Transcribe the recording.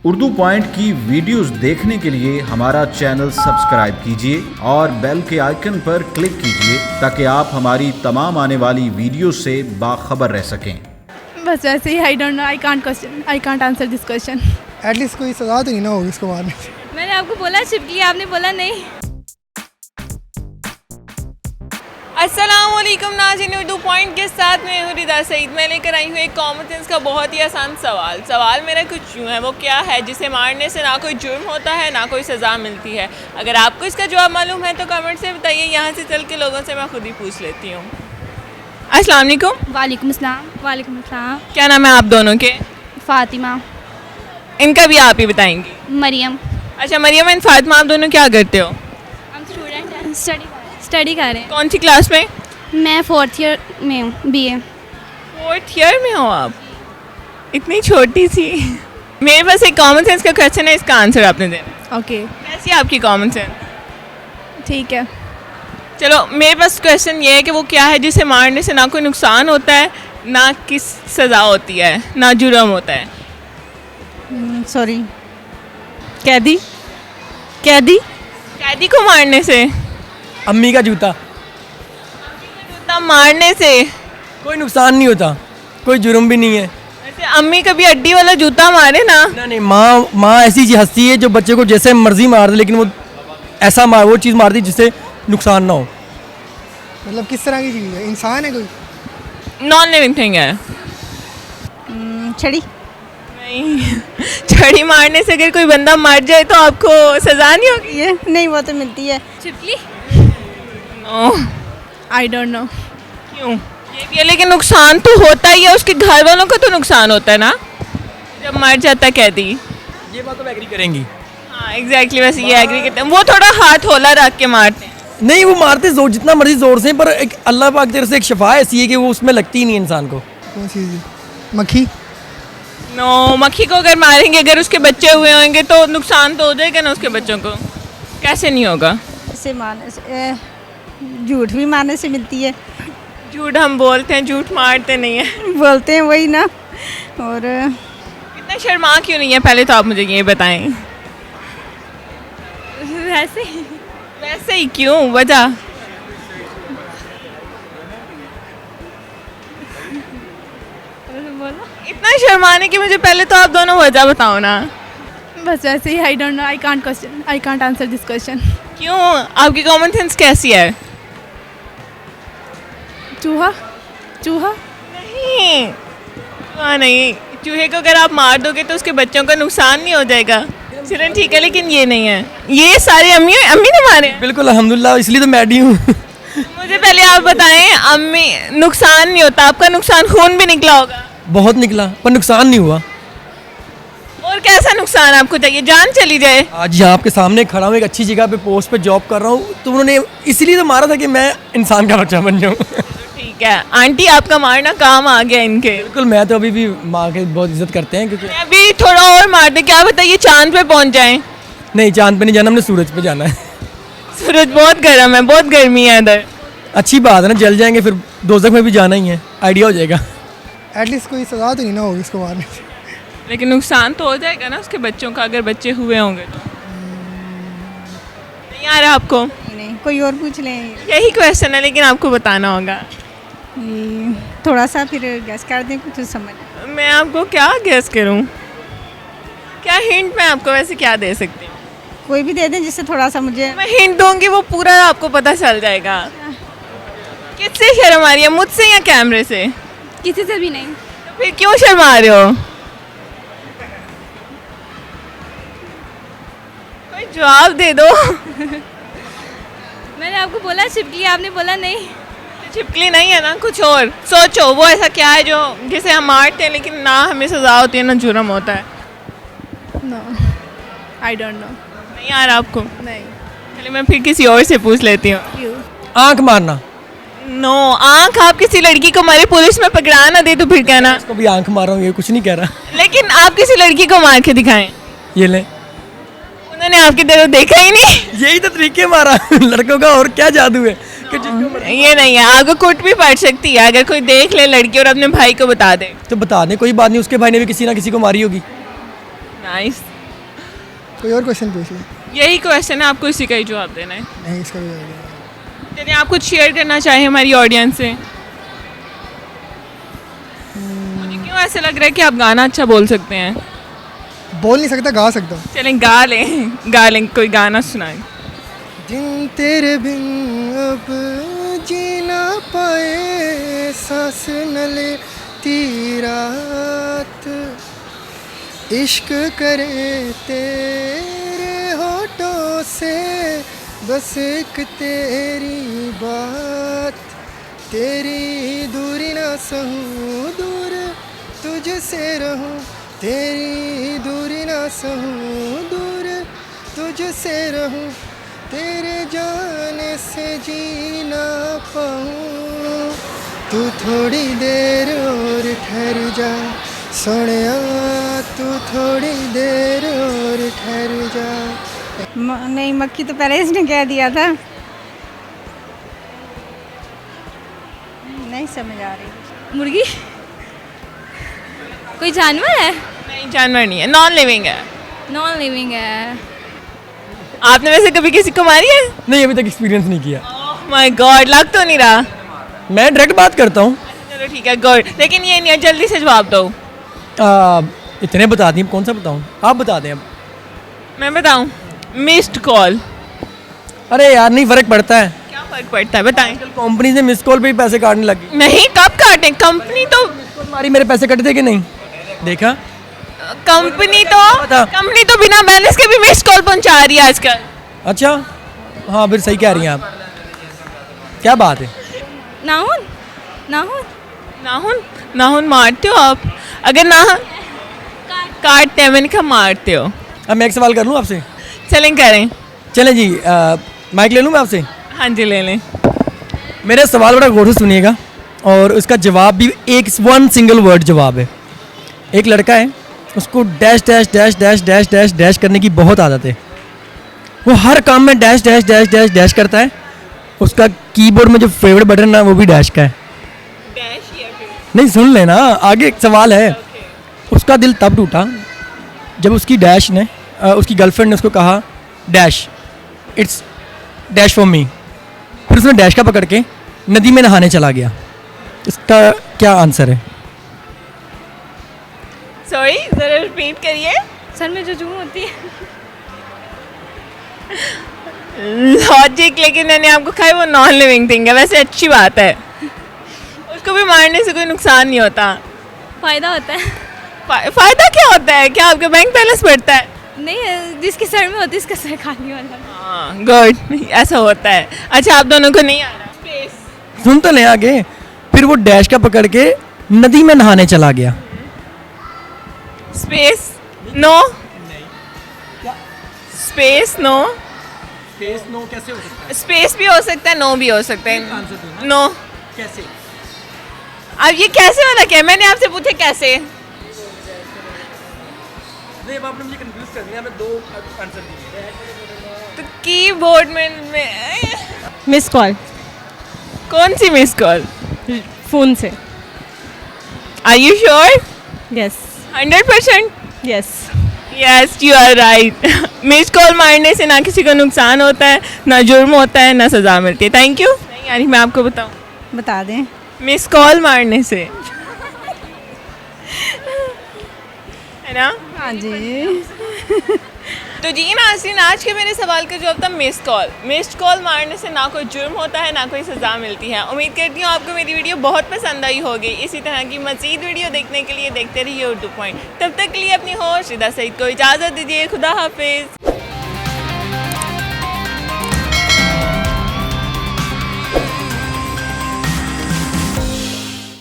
Urdu point की videos देखने के लिए हमारा चैनल सब्सक्राइब कीजिए और बेल के आइकन पर क्लिक कीजिए ताकि आप हमारी तमाम आने वाली वीडियो से बाखबर रह सकें। बस वैसे ही I don't know, I can't answer this question. At least कोई सजा तो नहीं ना होगी इसको मारने से। मैंने आपको बोला चिपकी, आपने बोला नहीं। अस्सलामुअलैकुम नाज़रीन, उर्दू पॉइंट के साथ में हूँ रिदा सईद। मैं लेकर आई हूँ एक कॉमन सेंस का बहुत ही आसान सवाल मेरा कुछ यूँ है, वो क्या है जिसे मारने से ना कोई जुर्म होता है ना कोई सज़ा मिलती है। अगर आपको इसका जवाब मालूम है तो कमेंट से बताइए, यहाँ से चल के लोगों से मैं खुद ही पूछ लेती हूँ। अस्सलाम वालेकुम। वालेकुम अस्सलाम। वालेकुम अस्सलाम। क्या नाम है आप दोनों के? फातिमा। इनका भी आप ही बताएंगी? मरियम। अच्छा, मरियम एंड फातिमा, आप दोनों क्या करते हो? हम स्टूडेंट हैं, स्टडी कर रहे हैं। कौन सी क्लास में? मैं 4th ईयर में हूँ, BA। 4th ईयर में हो आप? इतनी छोटी सी। मेरे पास एक कॉमन सेंस का क्वेश्चन है, इसका आंसर आपने देना। ओके, कैसी है आपकी कॉमन सेंस? ठीक है। चलो, मेरे पास क्वेश्चन ये है कि वो क्या है जिसे मारने से ना कोई नुकसान होता है ना किस सज़ा होती है ना जुर्म होता है। सॉरी, कैदी। कैदी कैदी को मारने से? अम्मी का जूता। जूता मारने से कोई नुकसान नहीं होता, कोई जुर्म भी नहीं है। वैसे अम्मी कभी अड्डी वाला जूता मारे ना? नहीं, माँ ऐसी चीज हंसती है जो बच्चे को जैसे मर्जी मार दे, लेकिन वो ऐसा वो चीज़ मार दी जिससे नुकसान ना हो। मतलब किस तरह की चीज़ है? इंसान है कोई? नॉन लिविंग थिंग है। छड़ी। नहीं, छड़ी मारने से अगर कोई बंदा मर जाए तो आपको सज़ा नहीं होगी? ये नहीं, वो तो मिलती है। चिपली। No, I don't know. क्यों? ये भी है, लेकिन नुकसान तो होता ही है, उसके घर वालों को तो नुकसान होता है ना जब मर जाता है कैदी। ये बात तो एग्री करेंगी। हाँ एग्जैक्टली, वैसे ये एग्री करते हैं। वो थोड़ा हाथ होला रख के मारते हैं। नहीं, वो मारते जोर जितना मर्जी जोर से, पर एक अल्लाह पाक की तरफ से एक शफा ऐसी है कि वो उसमें लगती ही नहीं इंसान को। कौन सी चीज़? मक्खी। नो, मक्खी को अगर मारेंगे, अगर उसके बच्चे हुए होंगे तो नुकसान तो हो जाएगा ना उसके बच्चों को। कैसे नहीं होगा? इसे मारने से, झूठ भी मारने से मिलती है। झूठ हम बोलते हैं, झूठ मारते नहीं है। बोलते हैं वही ना। और इतना शर्मा क्यों नहीं है, पहले तो आप मुझे ये बताएं। वैसे ही क्यों, वजह? इतना शर्माने की मुझे पहले तो आप दोनों वजह बताओ ना। बस वैसे ही I don't know, I can't answer this question. क्यों? आपकी कॉमन सेंस कैसी है? चूहा। चूहा नहीं, चूहा नहीं। चूहे को अगर आप मार दोगे तो उसके बच्चों का नुकसान नहीं हो जाएगा? चलें ठीक है, लेकिन ये नहीं है। ये सारे अम्मी ने मारे हैं? बिल्कुल, अल्हम्दुलिल्लाह, इसलिए तो मैडी हूँ। मुझे पहले आप बताएं, अम्मी नुकसान नहीं होता, आपका नुकसान खून भी निकला होगा? बहुत निकला, पर नुकसान नहीं हुआ। और कैसा नुकसान आपको चाहिए? जान चली जाए? आज यहाँ आपके सामने खड़ा हूँ, एक अच्छी जगह पे पोस्ट पे जॉब कर रहा हूँ, तो उन्होंने इसलिए तो मारा था कि मैं इंसान का बच्चा बन जाऊँ। ठीक है आंटी, आपका मारना काम आ गया इनके। बिल्कुल, मैं तो अभी भी माँ के बहुत इज्जत करते हैं, क्योंकि अभी थोड़ा और मार दे, क्या बताइए चांद पे पहुंच जाएं? नहीं, चांद पे नहीं जाना, हमने सूरज पे जाना है। सूरज बहुत गर्म है, बहुत गर्मी है इधर। अच्छी बात है ना, जल जाएंगे फिर दोज़ख में भी जाना ही है, आइडिया हो जाएगा। एटलीस्ट कोई सजा तो नहीं ना होगी इसको मारने से। लेकिन नुकसान तो हो जाएगा ना उसके बच्चों का, अगर बच्चे हुए होंगे तो। नहीं आ रहा आपको? नहीं, कोई और पूछ लें। यही क्वेश्चन है, लेकिन आपको बताना होगा। ये थोड़ा सा फिर गैस कर दें, कुछ समझ। मैं आपको क्या गेस करूं? क्या हिंट मैं आपको वैसे क्या दे सकती हूँ? कोई भी दे दें जिससे थोड़ा सा मुझे। मैं हिंट दूंगी वो पूरा आपको पता चल जाएगा। किससे शर्म आ रही है, मुझसे या कैमरे से? किसी से भी नहीं। तो फिर क्यों शर्मा रहे हो? कोई जवाब दे दो। मैंने आपको बोला चिपकी, आपने बोला नहीं। छिपकली नहीं है ना, कुछ और सोचो। वो ऐसा क्या है जो जिसे हम मारते हैं लेकिन ना हमें सजा होती है ना जुर्म होता है? No, I don't know. नहीं आ रहा आपको? नहीं। चलिए मैं फिर किसी और से पूछ लेती हूँ। क्यों? आंख मारना। नो, आंख आप किसी लड़की को मारे, पुलिस में पकड़ा ना दे तो फिर कहना। इसको भी आंख मार रहा हूँ, ये कुछ नहीं कह रहा। लेकिन आप किसी लड़की को मार के दिखाएं। ये ले, उन्होंने आपकी तरफ देखा ही नहीं। यही तो तरीके मारा लड़कों का, और क्या जादू है कि ये नहीं है, आपको कुट भी पड़ सकती है अगर कोई देख ले लड़की और अपने भाई को बता दे। तो बता दें, कोई बात नहीं, उसके भाई ने भी किसी ना किसी को मारी होगी। नाइस। कोई और क्वेश्चन पूछ लीजिए। यही क्वेश्चन है, आपको इसी का ही जवाब देना है। नहीं, इसका भी जवाब नहीं। चलिए, आप कुछ शेयर करना चाहें हमारी ऑडियंस से। मुझे क्यों ऐसे लग रहा है कि आप गाना अच्छा बोल सकते हैं? बोल नहीं सकता, गा सकता हूँ। चलें गा लें, कोई गाना सुनाएं। दिन तेरे बिन अब जी ना पाए, सांस न लेती रात, इश्क करे तेरे होठों से, बस एक तेरी बात, तेरी दूरी ना सहूँ, दूर तुझसे रहूँ, तेरी दूरी ना सहूँ, दूर तुझसे रहूँ, तेरे जाने से जी ना पाऊँ, तू थोड़ी देर और ठहर जा सोनिया, तू थोड़ी देर और ठहर जा। नहीं, मक्खी तो पहले इसने कह दिया था। नहीं समझ आ रही। मुर्गी? कोई जानवर है? नहीं, जानवर नहीं है, नॉन लिविंग है। नॉन लिविंग है। आपने वैसे कभी किसी को मारी है? नहीं, अभी तक एक्सपीरियंस नहीं किया। माय गॉड, लग तो नहीं रहा। मैं डायरेक्ट बात करता हूँ। चलो ठीक है, गुड। लेकिन ये नहीं है, जल्दी से जवाब दो। इतने बता दिए, कौन सा बताऊँ? आप बता दें अब। मैं बताऊं? Missed call. अरे यार, नहीं फ़र्क पड़ता है। क्या फर्क पड़ता है, बताएं। कंपनी से मिस कॉल पे ही पैसे काटने लगी। नहीं, कब काटें? कंपनी तो तुम्हारी मेरे पैसे कट थे कि नहीं? देखा? कंपनी तो बिना बैलेंस के भी मिस्ड कॉल पहुंचा रही है आजकल। अच्छा, हाँ, फिर सही कह रही हैं आप। क्या बात है? नाहुन? नाहुन? नाहुन? नाहुन मारते हो आप? अगर नाहुन काटते हैं, मैंने कहा मारते हो। अब मैं एक सवाल कर लूँ आपसे? चलें करें। चलें जी, माइक ले लूँ मैं आपसे? हाँ जी, ले लें। मेरा सवाल बड़ा गौर से सुनिएगा और उसका जवाब भी वन सिंगल वर्ड जवाब है। एक लड़का है, उसको dash dash dash dash dash dash dash करने की बहुत आदत है। वो हर काम में dash dash dash dash dash करता है। उसका कीबोर्ड में जो फेवरेट बटन ना, वो भी डैश का है। नहीं, सुन लेना, आगे एक सवाल है। उसका दिल तब टूटा जब उसकी डैश ने उसकी गर्लफ्रेंड ने उसको कहा dash, it's dash for me. फिर उसने डैश का पकड़ के नदी में नहाने चला गया। इसका क्या आंसर है? सॉरी, जरा रिपीट करिए। सर में जो जूम होती है। लॉजिक, लेकिन मैंने आपको कहा वो नॉन लिविंग थिंग है। वैसे अच्छी बात है, उसको भी मारने से कोई नुकसान नहीं होता। फ़ायदा होता है। फायदा क्या होता है? क्या आपका बैंक बैलेंस बढ़ता है? नहीं, जिसके सर में होती है इसका सर खाली वाला। हाँ, गुड, ऐसा होता है। अच्छा, आप दोनों को नहीं आ रहा? स्पेस। सुन तो ले आगे। फिर वो डैश का पकड़ के नदी में नहाने चला गया। Space no. Space no. Space no कैसे हो सकता है? स्पेस भी हो सकता है, नो भी हो सकता है। नो कैसे? अब ये कैसे वाला क्या? मैंने आपसे पूछे कैसे। नहीं, अब आपने मुझे कंफ्यूज कर दिया। मैं दो आंसर दिए। तो कीबोर्ड में मिस कॉल कौन सी मिस कॉल? फ़ोन से। Are you sure? Yes 100%? Yes. Yes, you are right. Miss call मारने से ना किसी को नुकसान होता है, ना जुर्म होता है, ना सज़ा मिलती है। Thank you. नहीं यानी मैं आपको बताऊँ, बता दें। मिस कॉल मारने से, है ना? हाँ जी। तो जी नाज़रीन, आज के मेरे सवाल का जवाब था मिस कॉल। मिस्ड कॉल मारने से ना कोई जुर्म होता है, ना कोई सज़ा मिलती है। उम्मीद करती हूँ आपको मेरी वीडियो बहुत पसंद आई होगी। इसी तरह की मज़ीद वीडियो देखने के लिए देखते रहिए उर्दू पॉइंट। तब तक के लिए अपनी होस्ट रिदा सईद को इजाज़त दीजिए। खुदा हाफिज़।